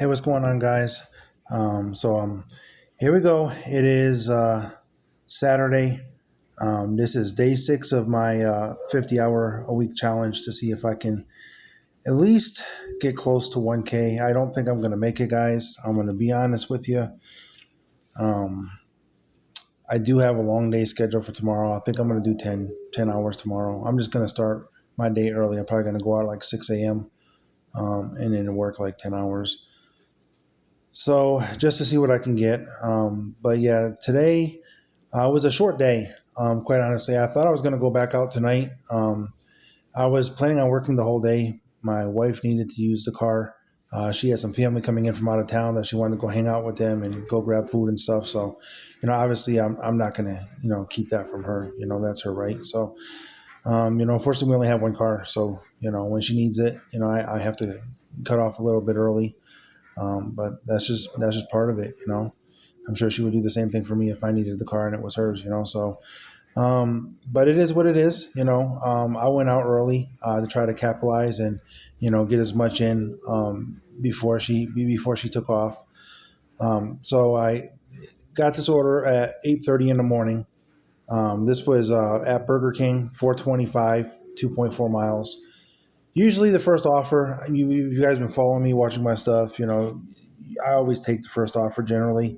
Hey, what's going on, guys? Here we go. It is Saturday. This is day 6 of my 50-hour-a-week challenge to see if I can at least get close to 1K. I don't think I'm going to make it, guys. I'm going to be honest with you. I do have a long day scheduled for tomorrow. I think I'm going to do 10 hours tomorrow. I'm just going to start my day early. I'm probably going to go out like 6 a.m. And then work like 10 hours. So just to see what I can get. But yeah, today was a short day. Quite honestly, I thought I was going to go back out tonight. I was planning on working the whole day. My wife needed to use the car. She had some family coming in from out of town that she wanted to go hang out with them and go grab food and stuff. So, obviously I'm not going to, keep that from her. That's her right. So, unfortunately we only have one car. So, when she needs it, I have to cut off a little bit early. But that's just part of it, I'm sure she would do the same thing for me if I needed the car and it was hers, So, but it is what it is, I went out early to try to capitalize and, get as much in before she took off. So I got this order at 8:30 in the morning. This was at Burger King, 425, 2.4 miles. Usually the first offer, you guys been following me, watching my stuff, I always take the first offer generally.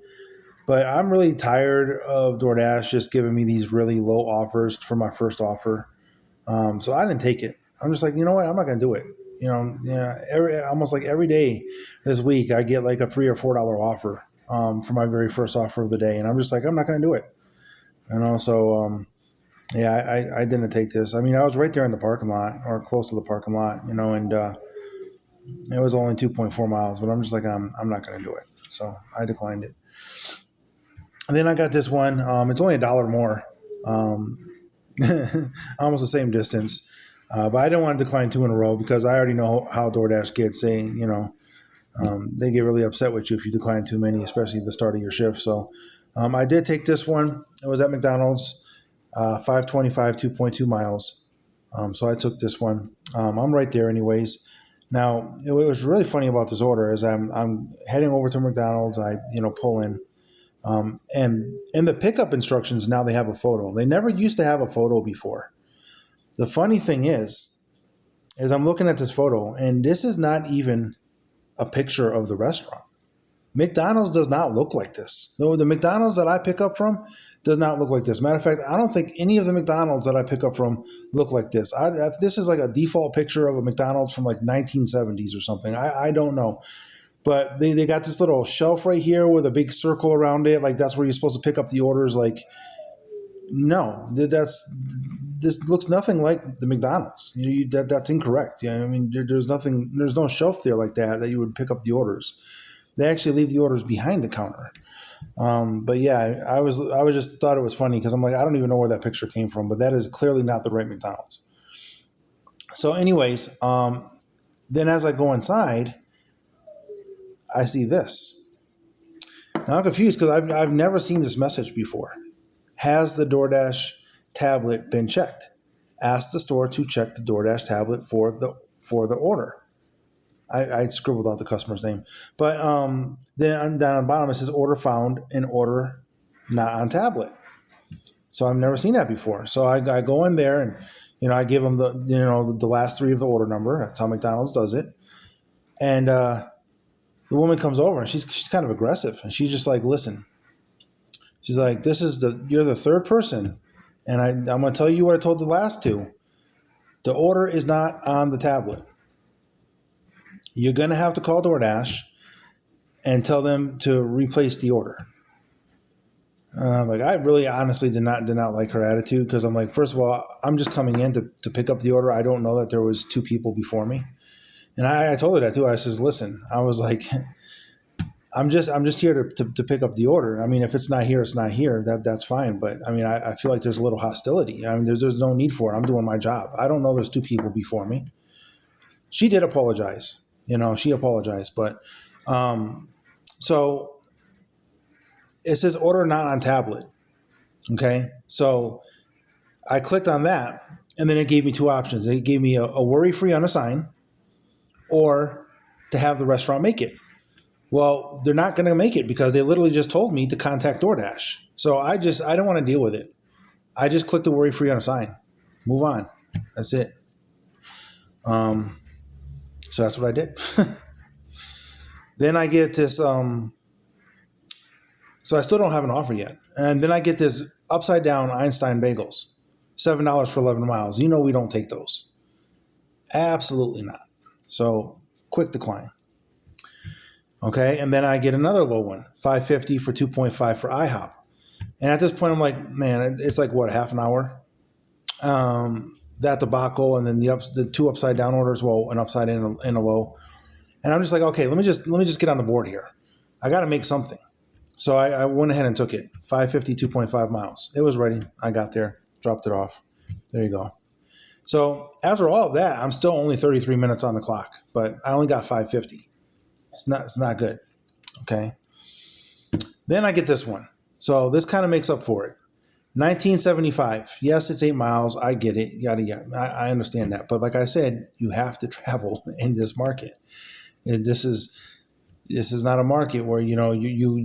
But I'm really tired of DoorDash just giving me these really low offers for my first offer. So I didn't take it. I'm just like, you know what? I'm not going to do it. Almost like every day this week, I get like a $3 or $4 offer for my very first offer of the day. And I'm just like, I'm not going to do it. Yeah, I didn't take this. I mean, I was right there in the parking lot or close to the parking lot, and it was only 2.4 miles, but I'm just like, I'm not going to do it. So I declined it. And then I got this one. It's only $1 more, almost the same distance. But I didn't want to decline 2 in a row because I already know how DoorDash gets. They get really upset with you if you decline too many, especially at the start of your shift. So I did take this one. It was at McDonald's. 525, 2.2 miles. So I took this one. I'm right there anyways. Now, it was really funny about this order is I'm heading over to McDonald's. I, pull in. And in the pickup instructions, now they have a photo. They never used to have a photo before. The funny thing is I'm looking at this photo, and this is not even a picture of the restaurant. McDonald's does not look like this. Though the McDonald's that I pick up from does not look like this. Matter of fact, I don't think any of the McDonald's that I pick up from look like this. This is like a default picture of a McDonald's from like 1970s or something. I don't know. But they got this little shelf right here with a big circle around it. Like that's where you're supposed to pick up the orders. Like, no, this looks nothing like the McDonald's. That's incorrect. There's no shelf there like that you would pick up the orders. They actually leave the orders behind the counter. But yeah, I just thought it was funny because I'm like, I don't even know where that picture came from, but that is clearly not the right McDonald's. So anyways, then as I go inside, I see this. Now I'm confused because I've never seen this message before. Has the DoorDash tablet been checked? Ask the store to check the DoorDash tablet for the order. I scribbled out the customer's name. But then down on the bottom, it says order found and order not on tablet. So I've never seen that before. So I go in there and, I give them the last 3 of the order number. That's how McDonald's does it. And the woman comes over and she's kind of aggressive. And she's just like, listen, she's like, you're the 3rd person. And I'm going to tell you what I told the last 2. The order is not on the tablet. You're going to have to call DoorDash and tell them to replace the order. I really honestly did not like her attitude because I'm like, first of all, I'm just coming in to pick up the order. I don't know that there was 2 people before me. And I told her that too. I says, listen, I was like, I'm just here to pick up the order. I mean, if it's not here, it's not here. That's fine. But I mean, I feel like there's a little hostility. I mean, there's no need for it. I'm doing my job. I don't know there's 2 people before me. She did apologize. She apologized, but so it says order not on tablet. Okay. So I clicked on that and then it gave me 2 options. It gave me a worry-free unassigned or to have the restaurant make it. Well, they're not going to make it because they literally just told me to contact DoorDash. So I don't want to deal with it. I just click the worry free on a sign. Move on. That's it. So that's what I did. Then I get this, so I still don't have an offer yet. And then I get this upside down Einstein bagels, $7 for 11 miles. You know we don't take those. Absolutely not. So quick decline. Okay, and then I get another low one, $5.50 for 2.5 for IHOP. And at this point, I'm like, man, it's like what, half an hour? That debacle, and then the two upside down orders, well, an upside and a low. And I'm just like, okay, let me just get on the board here. I got to make something. So I went ahead and took it, $5.50, 2.5 miles. It was ready. I got there, dropped it off. There you go. So after all of that, I'm still only 33 minutes on the clock, but I only got $5.50. It's not good. Okay. Then I get this one. So this kind of makes up for it. 1975. Yes, it's 8 miles. I get it. Yada, yada. I understand that. But like I said, you have to travel in this market. And this is not a market where, you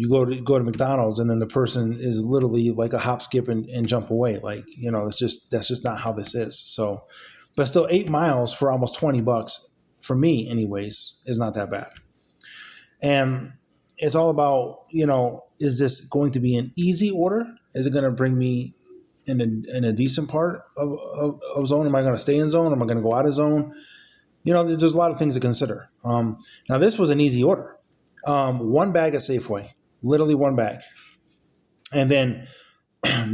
go to McDonald's and then the person is literally like a hop, skip, and jump away. Like, that's just not how this is. So, but still 8 miles for almost $20 for me anyways is not that bad. And it's all about, is this going to be an easy order? Is it going to bring me in a decent part of zone? Am I going to stay in zone? Am I going to go out of zone? There's a lot of things to consider. Now, this was an easy order. One bag at Safeway, literally one bag. And then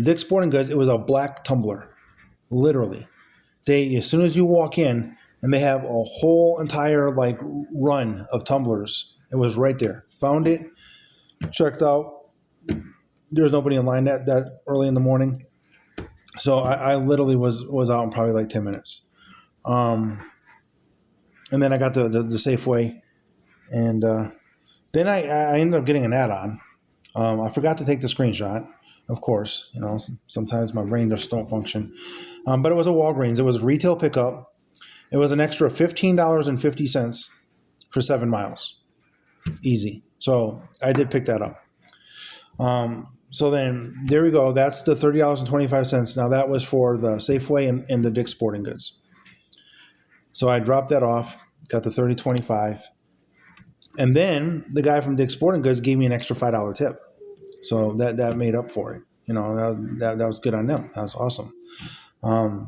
Dick's Sporting Goods, it was a black tumbler, literally. As soon as you walk in, and they have a whole entire run of tumblers. It was right there. Found it, checked out. There was nobody in line that early in the morning. So I literally was out in probably 10 minutes. And then I got the Safeway. And then I ended up getting an add-on. I forgot to take the screenshot, of course. Sometimes my brain just don't function. But it was a Walgreens. It was retail pickup. It was an extra $15.50 for 7 miles. Easy. So I did pick that up. So then there we go. That's the $30.25. Now that was for the Safeway and the Dick's Sporting Goods. So I dropped that off, got the $30.25. And then the guy from Dick's Sporting Goods gave me an extra $5 tip. So that made up for it. That was good on them. That was awesome. And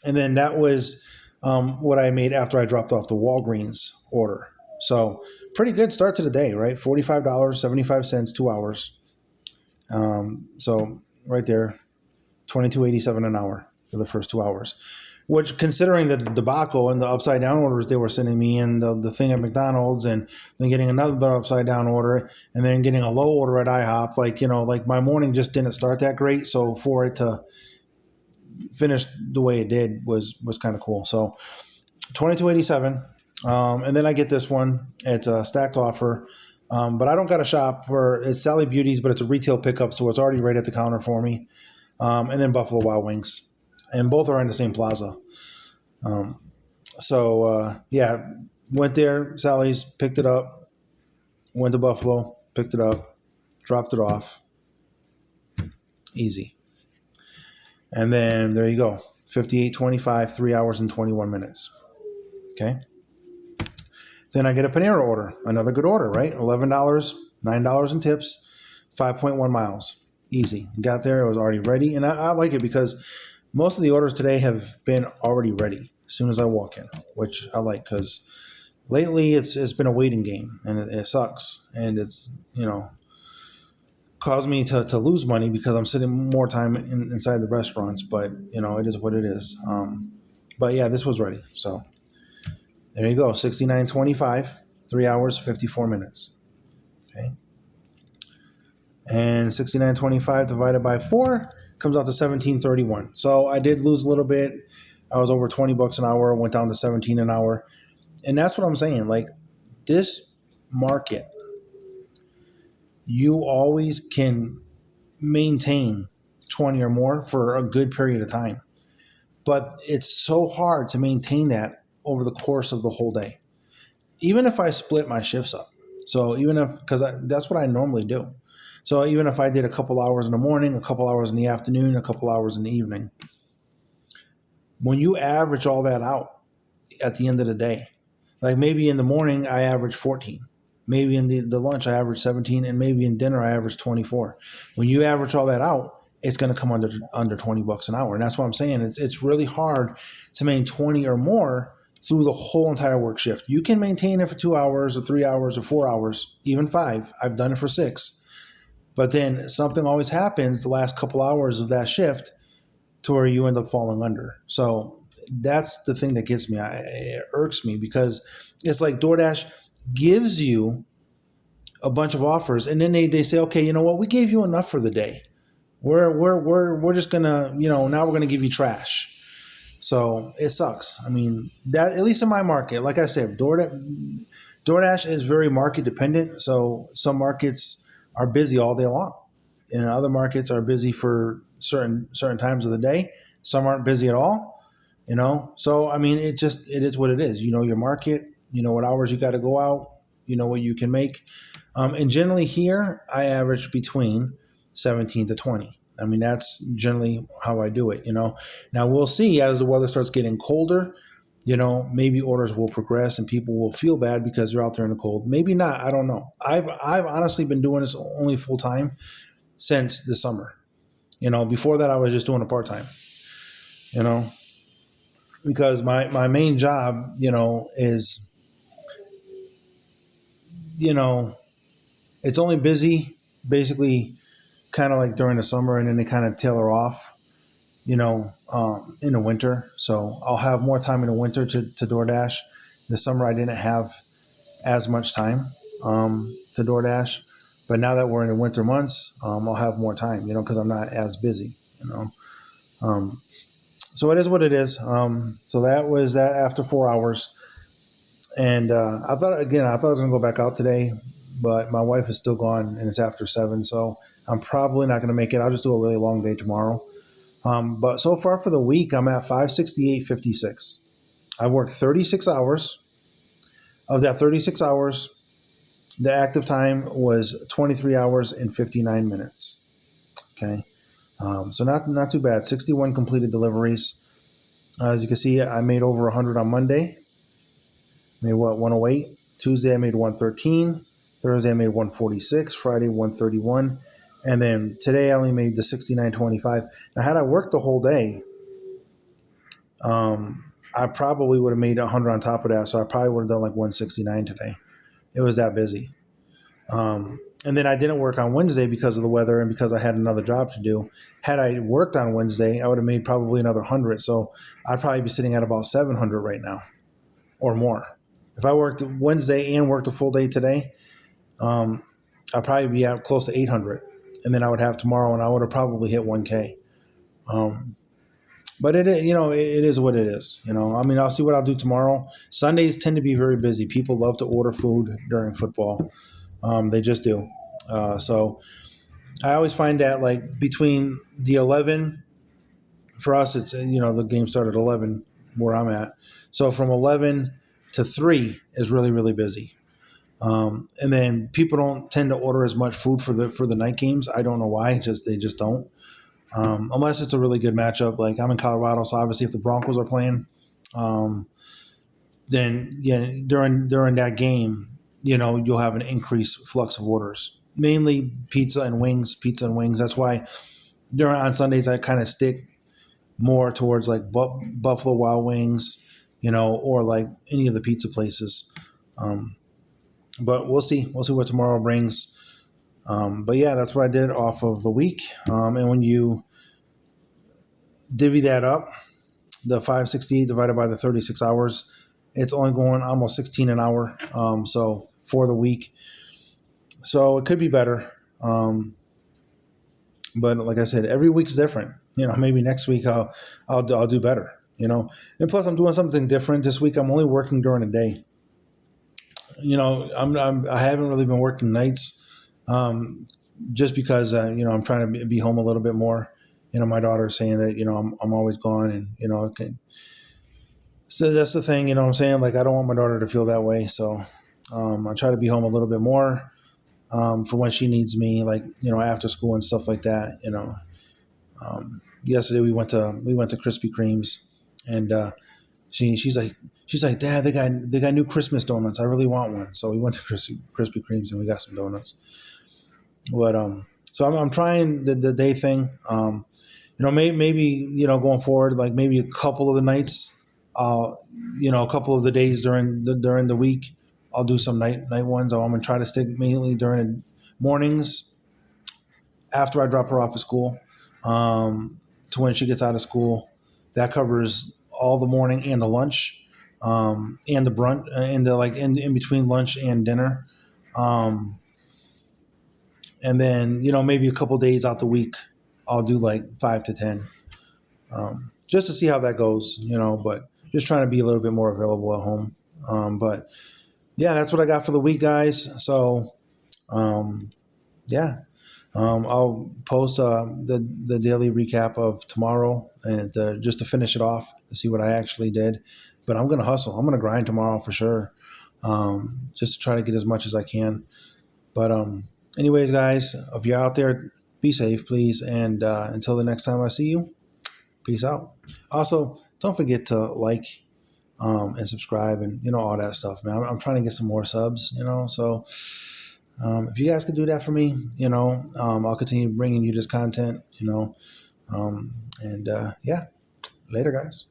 then that was what I made after I dropped off the Walgreens order. So pretty good start to the day, right? $45.75, 2 hours. So right there, $22.87 an hour for the first 2 hours. Which, considering the debacle and the upside down orders they were sending me, and the thing at McDonald's, and then getting another upside down order, and then getting a low order at IHOP, my morning just didn't start that great. So for it to finish the way it did was kind of cool. So $22.87. And then I get this one. It's a stacked offer. But I don't got to shop for, it's Sally Beauty's, but it's a retail pickup. So it's already right at the counter for me. And then Buffalo Wild Wings, and both are in the same plaza. Went there, Sally's, picked it up, went to Buffalo, picked it up, dropped it off. Easy. And then there you go. $58.25, 3 hours and 21 minutes. Okay. Then I get a Panera order, another good order, right? $11, $9 in tips, 5.1 miles. Easy. Got there, it was already ready. And I like it because most of the orders today have been already ready as soon as I walk in, which I like because lately it's been a waiting game, and it sucks. And it's, caused me to lose money because I'm sitting more time inside the restaurants, but, it is what it is. But yeah, this was ready. So there you go, $69.25, 3 hours, 54 minutes. Okay. And $69.25 divided by 4 comes out to $17.31. So I did lose a little bit. I was over $20 an hour, went down to $17 an hour. And that's what I'm saying. This market, you always can maintain 20 or more for a good period of time. But it's so hard to maintain that over the course of the whole day. Even if I split my shifts up, So even if, because that's what I normally do. So even if I did a couple hours in the morning, a couple hours in the afternoon, a couple hours in the evening, when you average all that out at the end of the day, like maybe in the morning I average 14, maybe in the lunch I average 17, and maybe in dinner I average 24. When you average all that out, it's going to come under $20 an hour. And that's what I'm saying. It's really hard to maintain 20 or more through the whole entire work shift. You can maintain it for 2 hours or 3 hours or 4 hours, even 5. I've done it for 6. But then something always happens the last couple hours of that shift to where you end up falling under. So that's the thing that gets me. It irks me because it's like DoorDash gives you a bunch of offers, and then they say, okay, you know what? We gave you enough for the day. We're just gonna, now we're gonna give you trash. So it sucks. I mean, that, at least in my market, like I said, DoorDash is very market dependent. So some markets are busy all day long, and other markets are busy for certain times of the day. Some aren't busy at all. So I mean, it is what it is. Your market. What hours you got to go out. What you can make. And generally here, I average between 17 to 20. I mean, that's generally how I do it. Now we'll see as the weather starts getting colder. Maybe orders will progress and people will feel bad because they're out there in the cold. Maybe not. I don't know. I've honestly been doing this only full time since the summer. Before that I was just doing it part time. Because my main job, is, it's only busy basically kind of like during the summer, and then they kind of tailor off, in the winter. So I'll have more time in the winter to DoorDash. This summer I didn't have as much time to DoorDash, but now that we're in the winter months, I'll have more time, because I'm not as busy, So it is what it is. So that was that after 4 hours. And I thought I was going to go back out today, but my wife is still gone and it's after 7. So I'm probably not going to make it. I'll just do a really long day tomorrow. But so far for the week, I'm at 568.56. I worked 36 hours. Of that 36 hours, the active time was 23 hours and 59 minutes. Okay. So not too bad. 61 completed deliveries. As you can see, I made over 100 on Monday. Made 108. Tuesday I made 113. Thursday I made 146. Friday 131. And then today I only made the 69.25. Now had I worked the whole day, I probably would have made 100 on top of that. So I probably would have done like 169 today. It was that busy. And then I didn't work on Wednesday because of the weather and because I had another job to do. Had I worked on Wednesday, I would have made probably another 100. So I'd probably be sitting at about 700 right now or more. If I worked Wednesday and worked a full day today, I'd probably be at close to 800. And then I would have tomorrow and I would have probably hit 1K. But it is what it is. I mean, I'll see what I'll do tomorrow. Sundays tend to be very busy. People love to order food during football. They just do. So I always find that like between the 11, for us, it's, the game started at 11 where I'm at. So from 11 to 3 is really, really busy. And then people don't tend to order as much food for the night games. I don't know why. They just don't. Unless it's a really good matchup. Like I'm in Colorado, so obviously if the Broncos are playing, then during that game, you'll have an increased flux of orders. Mainly pizza and wings. That's why on Sundays I kind of stick more towards like Buffalo Wild Wings, or like any of the pizza places. But we'll see. We'll see what tomorrow brings. But yeah, that's what I did off of the week. And when you divvy that up, the 568 divided by the 36 hours, it's only going almost 16 an hour. So for the week, so it could be better. But like I said, every week's different. Maybe next week I'll do better. And plus I'm doing something different this week. I'm only working during the day. I haven't really been working nights, just because I'm trying to be home a little bit more. My daughter's saying that I'm always gone, and okay. So that's the thing. I'm saying, like, I don't want my daughter to feel that way. So I try to be home a little bit more for when she needs me, like after school and stuff like that. Yesterday we went to Krispy Kreme's, and she's like, Dad, they got new Christmas donuts. I really want one. So we went to Krispy Kreme's and we got some donuts. But so I'm trying the day thing. Maybe going forward, like maybe a couple of the nights, a couple of the days during the week, I'll do some night ones. I'm gonna try to stick mainly during the mornings after I drop her off at school, to when she gets out of school. That covers all the morning and the lunch, and the brunch, and the like in between lunch and dinner. And then maybe a couple days out the week I'll do like 5 to 10, just to see how that goes. But just trying to be a little bit more available at home. But yeah, that's what I got for the week, guys. So yeah, I'll post the daily recap of tomorrow, and just to finish it off to see what I actually did. But I'm gonna hustle. I'm gonna grind tomorrow for sure, just to try to get as much as I can. But anyways, guys, if you're out there, be safe, please. And until the next time I see you, peace out. Also, don't forget to like and subscribe and all that stuff, man. I'm trying to get some more subs, So if you guys could do that for me, I'll continue bringing you this content, And yeah, later, guys.